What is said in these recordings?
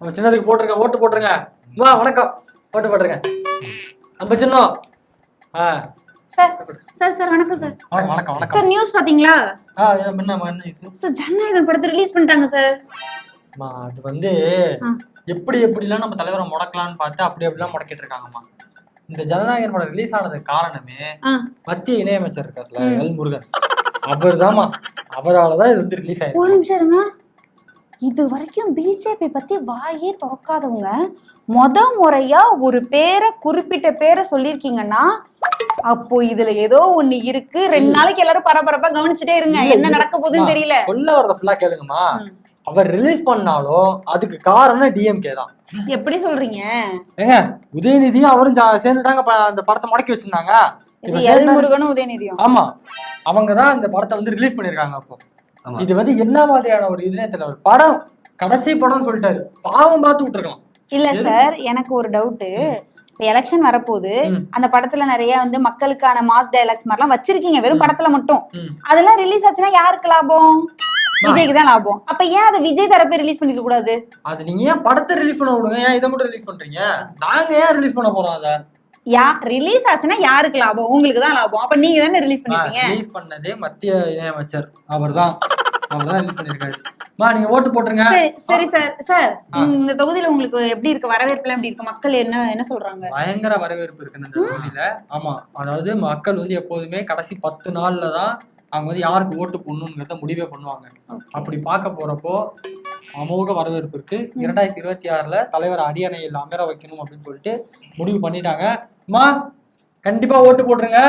நம்ம சின்னதுக்கு போட்டுருங்க, ஓட்டு போட்டுருங்க. வா வணக்கம், ஓட்டு போட்டுருங்க. நம்ம சின்னம். சார் சார் சார் வணக்கம் சார். வணக்கம் வணக்கம் சார் நியூஸ் பாத்தீங்களா? என்ன சார் ஜனநாயகன் படத்தை ரிலீஸ் பண்ணிட்டாங்க சார். அது வந்து எப்படி எப்படிலாம் நம்ம தலைவரை முடக்கலாம்னு பார்த்து அப்படி அப்படிலாம் முடக்கிட்டு இருக்காங்கம்மா. இந்த ஜனநாயகன் படம் ரிலீஸ் ஆனதுக்கு காரணமே மத்திய இணையமைச்சர் இருக்கார்ல எல் முருகன், அவர் தான்மா. அவராலதான் இது வந்து ரிலீஸ் ஆயிருக்கு. ஒரு நிமிஷம் இருங்க. இது வரைக்கும் பிஜேபி பத்தி வாயே திறக்காதவங்க முறையா ஒரு பேரை குறிப்பிட்ட பேரை சொல்லிருக்கீங்கன்னா அப்போ இதுல ஏதோ ஒண்ணு இருக்கு. 2 நாளைக்கு எல்லாரும் பரபரப்பா கவனிச்சுட்டே இருங்க, என்ன நடக்க போகுதுன்னு தெரியல. சொல்ல வரத ஃபுல்லா கேளுங்கம்மா. அவர் ரிலீஸ் பண்ணாலும் அதுக்கு காரணம் டிஎம்கே தான். எப்படி சொல்றீங்க? ஏங்க உதயநிதியும் அவரும் சேர்ந்துட்டாங்க அந்த படத்தை முடக்கி வச்சிருந்தாங்க. எல் முருகனும் உதயநிதியும். ஆமா, அவங்கதான் இந்த படத்தை வந்து ரிலீஸ் பண்ணிருக்காங்க. அப்போ இது வந்து என்ன மாதிரியான ஒரு இதுனே தெரியல. ஒரு படம் கடைசி படம்னு சொல்லிட்டாரு, பாவம் பார்த்து விட்டுருக்கலாம். இல்ல சார், எனக்கு ஒரு டவுட். இப்ப எலெக்ஷன் வரப்போகுது, அந்த படத்துல நிறைய வந்து மக்களுக்கான மாஸ் டயலாக்ஸ் மாதிரிலாம் வச்சிருக்கீங்க வெறும் படத்துல மட்டும். அதெல்லாம் ரிலீஸ் ஆச்சுன்னா யாருக்கு லாபம்? விஜய்க்கு தான் லாபம். அப்ப ஏன் அதை விஜய் தரப்பே ரிலீஸ் பண்ணிக்க கூடாது? அது நீங்க ஏன் படத்தை ரிலீஸ் பண்ண விடுங்க, ஏன் இதை மட்டும் ரிலீஸ் பண்றீங்க? நாங்க ஏன் ரிலீஸ் பண்ண போறோம்? அத ரிலீஸ் ஆச்சுன்னா யாருக்கு லாபம்? உங்களுக்கு தான் லாபம். அப்ப நீங்க தானே ரிலீஸ் பண்ணிருக்கீங்க. ரிலீஸ் பண்ணதே மத்திய இணையமைச்சர் அவர்தான் ரிலீஸ் பண்ணிருக்காரு. நீங்க ஓட்டு போட்டுருங்க. சரி சார். சார் இந்த தொகுதியில உங்களுக்கு எப்படி இருக்கு? வரவேற்பு எப்படி இருக்கு? மக்கள் என்ன சொல்றாங்க? பயங்கர வரவேற்பு இருக்கு இந்த தொகுதியில. ஆமா, அதாவது மக்கள் வந்து எப்போதுமே கடைசி 10 நாள்ல தான் அவங்க வந்து யாருக்கு ஓட்டு போடணும்ங்கிறத முடிவே பண்ணுவாங்க. அப்படி பார்க்க போறப்போ அமோக வரவேற்பு இருக்கு. 2026ல தலைவர் அரியணையில் அமர வைக்கணும் அப்படின்னு சொல்லிட்டு முடிவு பண்ணிட்டாங்க. கண்டிப்பா ஓட்டு போட்டுருங்க,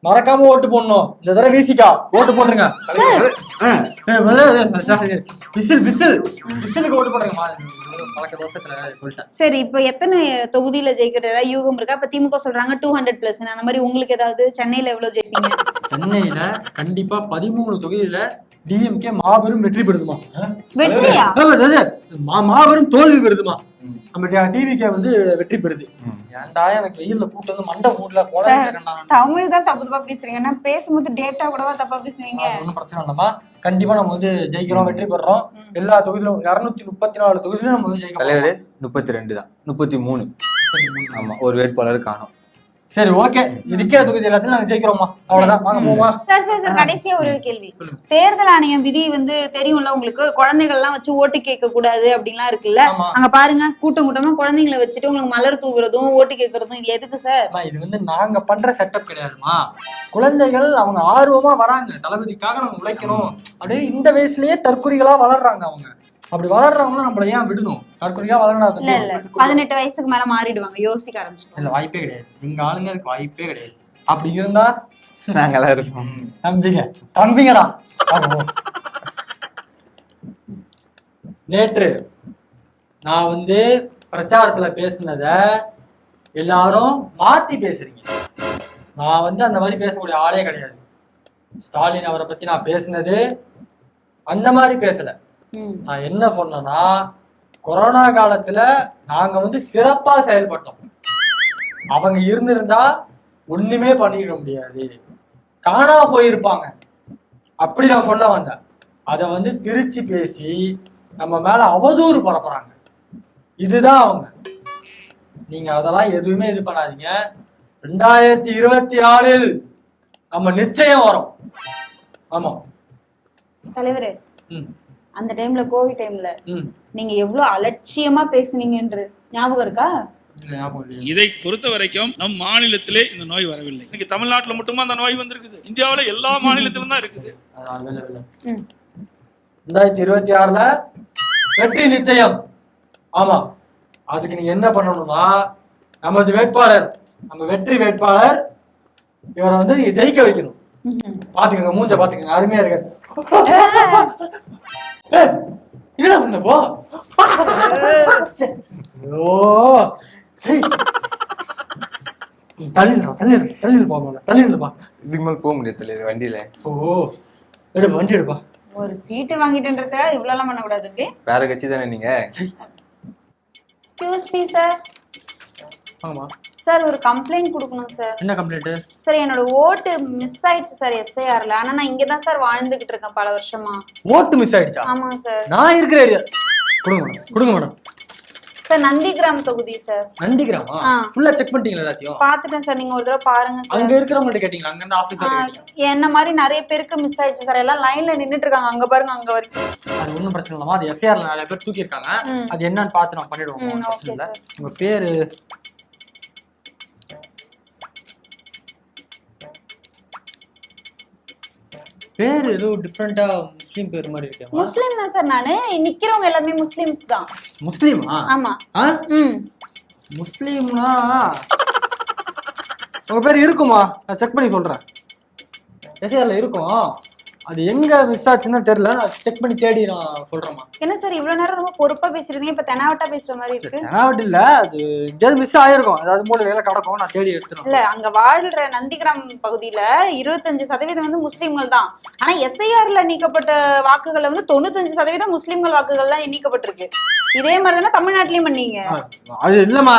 மறக்காம ஓட்டு போடணும். இந்த தடவை வீசிக்கா ஓட்டு போட்டுருங்க. விசிலுக்கு ஓட்டு போடுங்க. சரி, இப்ப எத்தனை தொகுதியில ஜெயிக்கிறது ஏதாவது யூகம் இருக்கா? இப்ப திமுக சொல்றாங்க 200+. அந்த மாதிரி உங்களுக்கு ஏதாவது? சென்னையில எவ்வளவு ஜெயிப்பீங்க? சென்னையில கண்டிப்பா 13 தொகுதியில டிஎம்கே மாபெரும் வெற்றி பெறுதுமா. வெற்றியா? மாபெரும் தோல்வி பெறுதுமா. நம்ம டிவிகே வந்து வெற்றி பெறுது. ஏன்டா எனக்கு வெயில்ல கூட்டு வந்து மண்டை மூட்ல தமிழ் தான் தப்பு தப்பா பேசுறீங்கன்னா பேசும்போது டேட்டா கூடவா தப்பா பேசுவீங்க? ஒன்னும் பிரச்சனை இல்லம்மா. கண்டிப்பா நம்ம வந்து ஜெயிக்கிறோம், வெற்றி பெறோம். எல்லா தொகுதியிலும் 234 தொகுதியிலும் நம்ம வந்து ஜெயிக்கிறோம். தலைவர் 32 தான், 33. ஆமா, ஒரு வேட்பாளர் காணும். சரி, ஓகே. இதுக்கே தொகுதி எல்லாத்தையும் நாங்க ஜெயிக்கிறோமா, அவ்வளவுதான். வாங்க போமா. சார் கடைசியா ஒரு கேள்வி. தேர்தல் ஆணையம் விதி வந்து தெரியும்ல உங்களுக்கு, குழந்தைகள் எல்லாம் வச்சு ஓட்டு கேட்க கூடாது அப்படின்லாம் இருக்குல்ல. அங்க பாருங்க, கூட்டமா குழந்தைங்களை வச்சுட்டு உங்களுக்கு மலர் தூவுறதும் ஓட்டு கேட்கறதும், இது எதுக்கு சார்? இது வந்து நாங்க பண்ற செட்டப் கிடையாதுமா. குழந்தைகள் அவங்க ஆர்வமா வராங்க, தளபதிக்காக நம்ம உழைக்கணும் அப்படியே இந்த வயசுலயே தற்குறிகளா வளர்றாங்க. அவங்க அப்படி வளர்றவங்களும் நம்மள ஏன் விடணும்? தற்கொலையா வளர்றாங்க. 18 வயசுக்கு மேல மாறிடுவாங்க, யோசிக்க ஆரம்பிச்சு. இல்ல, வாய்ப்பே கிடையாது. எங்க ஆளுங்க அதுக்கு வாய்ப்பே கிடையாது. அப்படி இருந்தா நாங்கெல்லாம் இருப்போம். தம்பிங்கடா. நேற்று நான் வந்து பிரச்சாரத்துல பேசுனத எல்லாரும் மாத்தி பேசுறீங்க. நான் வந்து அந்த மாதிரி பேசக்கூடிய ஆளே கிடையாது. ஸ்டாலின் அவரை பத்தி நான் பேசுனது அந்த மாதிரி பேசல. நான் என்ன சொன்னேன்னா, கொரோனா காலத்துல நாங்க வந்து சிறப்பா செயல்பட்டோம். அவங்க இருந்திருந்தா ஒண்ணுமே பண்ணிட முடியாது, காணாம போயிருப்பாங்க, அப்படி நான் சொல்ல வந்தேன். அத வந்து திருச்சி பேசி நம்ம மேல அவதூறு பரப்புறாங்க. இதுதான் அவங்க. நீங்க அதெல்லாம் எதுவுமே இது பண்ணாதீங்க. 2024 நம்ம நிச்சயம் வரும். ஆமா தலைவரே, அந்த டைம்ல கோவிட் டைம்ல நீங்க எவ்வளவு அலட்சியமா பேசுனீங்கன்ற ஞாபகம் இருக்கா? இதை பொறுத்த வரைக்கும் நம் மாநிலத்திலே இந்த நோய் வரவில்லை. இன்னைக்கு தமிழ்நாட்டுல மட்டுமா அந்த நோய் வந்திருக்குது? இந்தியாவில எல்லா மாநிலத்திலும் தான் இருக்குது. 2026ல வெற்றி நிச்சயம். ஆமா, அதுக்கு நீங்க என்ன பண்ணணும்னா, நமது வேட்பாளர், நம்ம வெற்றி வேட்பாளர், இவரை வந்து ஜெயிக்க வைக்கணும். பாத்துக்கங்க, மூஞ்ச பாத்துக்கங்க, அருமையா இருக்கு. என்ன பண்ண போ. இதுக்கு மேல போக முடியாது தலைவர் வண்டியில. வண்டி எடுப்பா. ஒரு சீட்டு வாங்கிட்டுன்றத இவ்வளவு எல்லாம் பண்ண கூடாது. வேற கட்சி தானே நீங்க? Excuse me sir. ஆமா சார், ஒரு கம்ப்ளைண்ட் கொடுக்கணும் சார். என்ன கம்ப்ளைண்ட்? சார், என்னோட ஓட்டு மிஸ் ஆயிடுச்சு சார் எஸ்ஐஆர்ல. ஆனா நான் இங்க தான் சார் வாழ்ந்துகிட்டு இருக்கேன் பல வருஷமா. ஓட்டு மிஸ் ஆயிடுச்சா? ஆமா சார். நான் இருக்கிற ஏரியா. கொடுங்க மேடம். சார் நந்திகிராம் தொகுதி சார். நந்திகிராமா? ஃபுல்லா செக் பண்ணிட்டீங்களா எல்லாத்தையும்? பாத்துட்டேன் சார், நீங்க ஒரு தடவை பாருங்க சார். அங்க இருக்கிறவங்கள்ட்ட கேட்டீங்களா? அங்க இருந்து ஆபீசர் என்ன மாதிரி நிறைய பேருக்கு மிஸ் ஆயிடுச்சு சார், எல்லாம் லைன்ல நின்னுட்டு இருக்காங்க, அங்க பாருங்க அங்க வரைக்கும். அது ஒண்ணும் பிரச்சனை இல்லமா, அது எஸ்ஏஆர்ல நிறைய பேர் தூக்கி இருக்காங்க, அது என்னன்னு பார்த்து நான் பண்ணிடுவோம், பிரச்சனை இல்ல. உங்க பேரு பேரு ஏதோ டிஃபரெண்டா முஸ்லீம் பேர் மாதிரி இருக்கே. முஸ்லீம் தான் சார், நானு நிக்கிறவங்க எல்லாமே முஸ்லிம்ஸ் தான். முஸ்லீமா? ஆமா. முஸ்லீம்னா உங்க பேர் இருக்குமா? நான் செக் பண்ணி சொல்றேன். எஸ்ஆர்ல இருக்கும், அது எங்க மிஸ் ஆச்சுன்னு தெரியல, நான் செக் பண்ணி தேடி நான் சொல்றேன்மா. என்ன சார் இவ்வளவு நேரம் ரொம்ப பொறுப்பா பேசுறீங்க, இப்ப தெனாவட்டா பேசுற மாதிரி இருக்கு. தெனாவட்டு இல்ல, அது எங்கேயாவது மிஸ் ஆயிருக்கும், அதாவது மூலையில கிடக்கும், நான் தேடி எடுத்துறேன். இல்ல, அங்க வாழ்ற நந்திகிராம் பகுதியில 25% வந்து முஸ்லிம்கள் தான். ஆனா எஸ்ஐஆர்ல நீக்கப்பட்ட வாக்குகள்ல வந்து 95% முஸ்லிம்கள் வாக்குகள் தான் நீக்கப்பட்டிருக்கு. இதே மாதிரி தானே தமிழ்நாட்டிலயும் பண்ணீங்க? அது இல்லம்மா,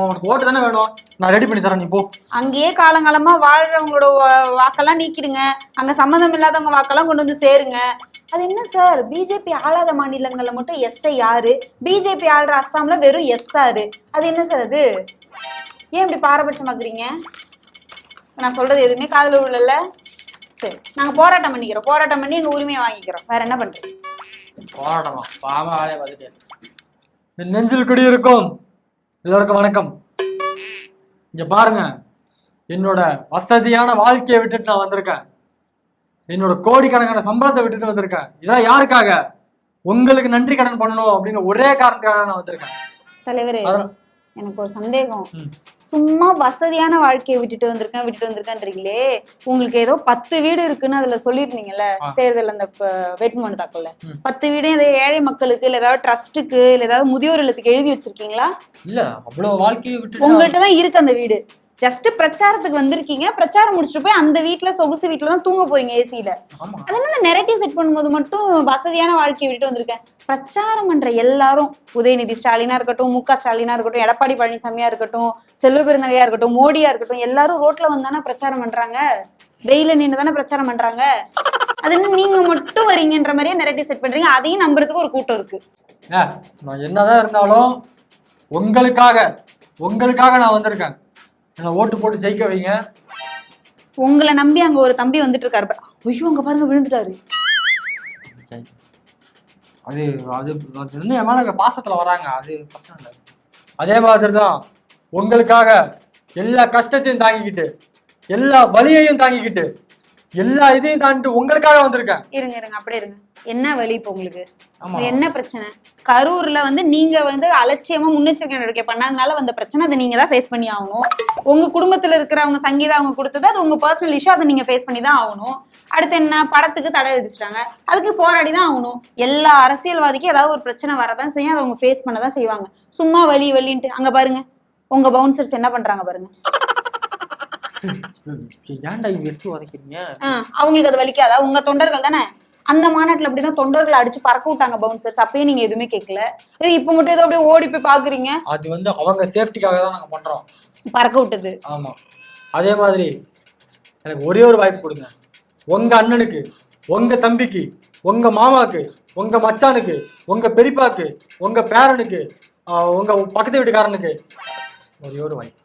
உனக்கு ஓட்டு தானே வேணும், நான் ரெடி பண்ணி தரேன், நீ போ. அங்கேயே காலங்காலமா வாழ்றவங்களோட வாக்கெல்லாம் நீக்கிடுங்க, அங்க சம்மந்தம் இல்லாதவங்க வாக்கெல்லாம் கொண்டு வந்து சேருங்க. அது என்ன சார், பிஜேபி ஆளாத மாநிலங்கள்ல மட்டும் SIR, பிஜேபி ஆளுற அஸ்ஸாம்ல வெறும் SR, அது என்ன சார் அது? ஏன் இப்படி பாரபட்சமாக்குறீங்க? நான் சொல்றது எதுவுமே காதுல விழல. சரி, நாங்க போராட்டம் பண்ணிக்கிறோம், போராட்டம் பண்ணி எங்க உரிமையை வாங்கிக்கிறோம், வேற என்ன பண்றோம்? போராட்டமா? பாமா வேலையை பார்த்துட்டு நெஞ்சில் குடியிருக்கும் எல்லோருக்கும் வணக்கம். இங்க பாருங்க, என்னோட வசதியான வாழ்க்கையை விட்டுட்டு நான் வந்திருக்கேன், என்னோட கோடிக்கணக்கான சம்பளத்தை விட்டுட்டு வந்திருக்கேன். இதெல்லாம் யாருக்காக? உங்களுக்கு நன்றி கடன் பண்ணணும் அப்படின்னு ஒரே காரணத்துக்காக நான் வந்திருக்கேன். தலைவரே, எனக்கு ஒரு சந்தேகம். சும்மா வசதியான வாழ்க்கையை விட்டுட்டு வந்திருக்கேன்றீங்களே, உங்களுக்கு ஏதோ 10 வீடு இருக்குன்னு அதுல சொல்லிருந்தீங்கல்ல தேர்தல் அந்த வேட்புமனு தாக்கல்ல, 10 வீடு ஏதோ ஏழை மக்களுக்கு இல்ல ஏதாவது ட்ரஸ்ட்டுக்கு இல்ல ஏதாவது முதியோர் இல்லத்துக்கு எழுதி வச்சிருக்கீங்களா? இல்ல, அவ்வளவு வாழ்க்கையை விட்டு உங்கள்கிட்ட தான் இருக்கு அந்த வீடு. ஜஸ்ட் பிரச்சாரத்துக்கு வந்திருக்கீங்க, பிரச்சாரம் முடிச்சுட்டு போய் அந்த வீட்டுல சொகுசு வீட்டுல தான் தூங்க போறீங்க ஏசியில. அதனால நெரட்டிவ் செட் பண்ணும்போது மட்டும் வசதியான வாழ்க்கையை விட்டு வந்திருக்கேன். பிரச்சாரம் பண்ற எல்லாரும், உதயநிதி ஸ்டாலினா இருக்கட்டும், MK ஸ்டாலினா இருக்கட்டும், எடப்பாடி பழனிசாமியா இருக்கட்டும், செல்வ பெருந்தகையா இருக்கட்டும், மோடியா இருக்கட்டும், எல்லாரும் ரோட்ல வந்தானே பிரச்சாரம் பண்றாங்க, வெயில நின்று தானே பிரச்சாரம் பண்றாங்க. அது நீங்க மட்டும் வரீங்கன்ற மாதிரியே நெரட்டிவ் செட் பண்றீங்க, அதையும் நம்புறதுக்கு ஒரு கூட்டம் இருக்கு. நான் என்னதான் இருந்தாலும் உங்களுக்காக நான் வந்திருக்கேன், ஓட்டு போட்டு ஜெயிக்க வைங்க. உங்களை நம்பி அங்க ஒரு தம்பி வந்துட்டு இருக்காரு, ஐயோ அங்க பாருங்க விழுந்துட்டாரு. அது அது வந்து என் மேல பாசத்துல வராங்க, அது பிரச்சனை இல்லை. அதே மாதிரிதான் உங்களுக்காக எல்லா கஷ்டத்தையும் தாங்கிக்கிட்டு, எல்லா வலியையும் தாங்கிக்கிட்டு, எல்லா இதையும் தாண்டிட்டு உங்களுக்காக வந்திருக்கேன். இருங்க அப்படியே இருங்க. என்ன வலி இப்ப உங்களுக்கு? என்ன பிரச்சனை? கரூர்ல வந்து நீங்க வந்து அலட்சியமா முன்னெச்சரிக்கை நடவடிக்கை பண்ணாதனால வந்த பிரச்சனை, அதை நீங்க தான் ஃபேஸ் பண்ணி ஆகணும். உங்க குடும்பத்துல இருக்கிறவங்க சங்கீதா அவங்க கொடுத்தது, அது உங்க பர்சனல் இஷ்யூ, அதை நீங்க ஃபேஸ் பண்ணி தான் ஆகணும். அடுத்து என்ன, படத்துக்கு தடை விதிச்சிட்டாங்க, அதுக்கு போராடி தான் ஆகணும். எல்லா அரசியல்வாதிக்கும் ஏதாவது ஒரு பிரச்சனை வரதான் செய்யும், அதை அவங்க ஃபேஸ் பண்ணதான் செய்வாங்க. சும்மா வலின்ட்டு அங்க பாருங்க உங்க பவுன்சர்ஸ் என்ன பண்றாங்க பாருங்க. ஏன்டா இங்க எடுத்து உதைக்கிறீங்க? அவங்களுக்கு அது வலிக்காதா? உங்க தொண்டர்கள் தானே அந்த மாநாட்டுல அப்படிதான் தொண்டர்களை அடிச்சு பறக்க விட்டாங்க பவுன்சர்ஸ், அப்பயே நீங்க எதுவுமே கேட்கல, இப்ப மட்டும் ஏதோ அப்படியே ஓடி போய் பாக்குறீங்க. அது வந்து அவங்க சேஃப்டிக்காக தான் நாங்க பண்றோம், பறக்க விட்டது. ஆமா, அதே மாதிரி எனக்கு ஒரே ஒரு வாய்ப்பு கொடுங்க. உங்க அண்ணனுக்கு, உங்க தம்பிக்கு, உங்க மாமாக்கு, உங்க மச்சானுக்கு, உங்க பெரியப்பாக்கு, உங்க பேரனுக்கு, உங்க பக்கத்து வீட்டுக்காரனுக்கு ஒரே ஒரு வாய்ப்பு.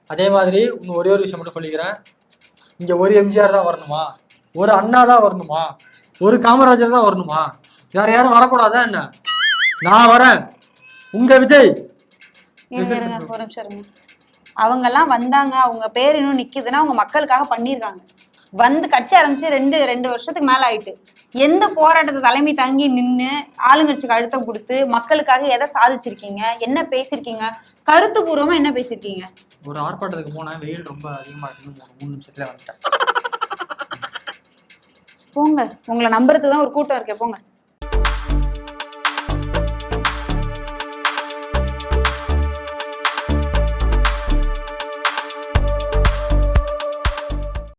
அதே மாதிரி இன்னும் ஒரே ஒரு விஷயம் மட்டும் சொல்லிக்கிறேன். இங்க ஒரு எம்ஜிஆர் தான் வரணுமா, ஒரு அண்ணா தான் வரணுமா, ஒரு காமராஜர் தான் வரணுமா, வேற யாரும் வரக்கூடாதா என்ன? நான் வரேன், உங்க விஜய். ஒரு நிமிஷம் இருங்க. அவங்க எல்லாம் வந்தாங்க, அவங்க பேர் இன்னும் நிக்குதுன்னா அவங்க மக்களுக்காக பண்ணிருக்காங்க. வந்து கட்சி ஆரம்பிச்சு ரெண்டு வருஷத்துக்கு மேல ஆயிட்டு. எந்த போராட்டத்தை தலைமை தாங்கி நின்று ஆளுங்கட்சிக்கு அழுத்தம் கொடுத்து மக்களுக்காக எதை சாதிச்சிருக்கீங்க, என்ன பேசிருக்கீங்க, கருத்து பூர்வமா என்ன பேசிருக்கீங்க? ஒரு ஆர்ப்பாட்டத்துக்கு போனா வெயில் ரொம்ப அதிகமா இருக்குன்னு 3 நிமிஷத்துல வந்துட்டேன். போங்க, உங்களை நம்புறதுக்கு தான் ஒரு கூட்டம் இருக்கே, போங்க.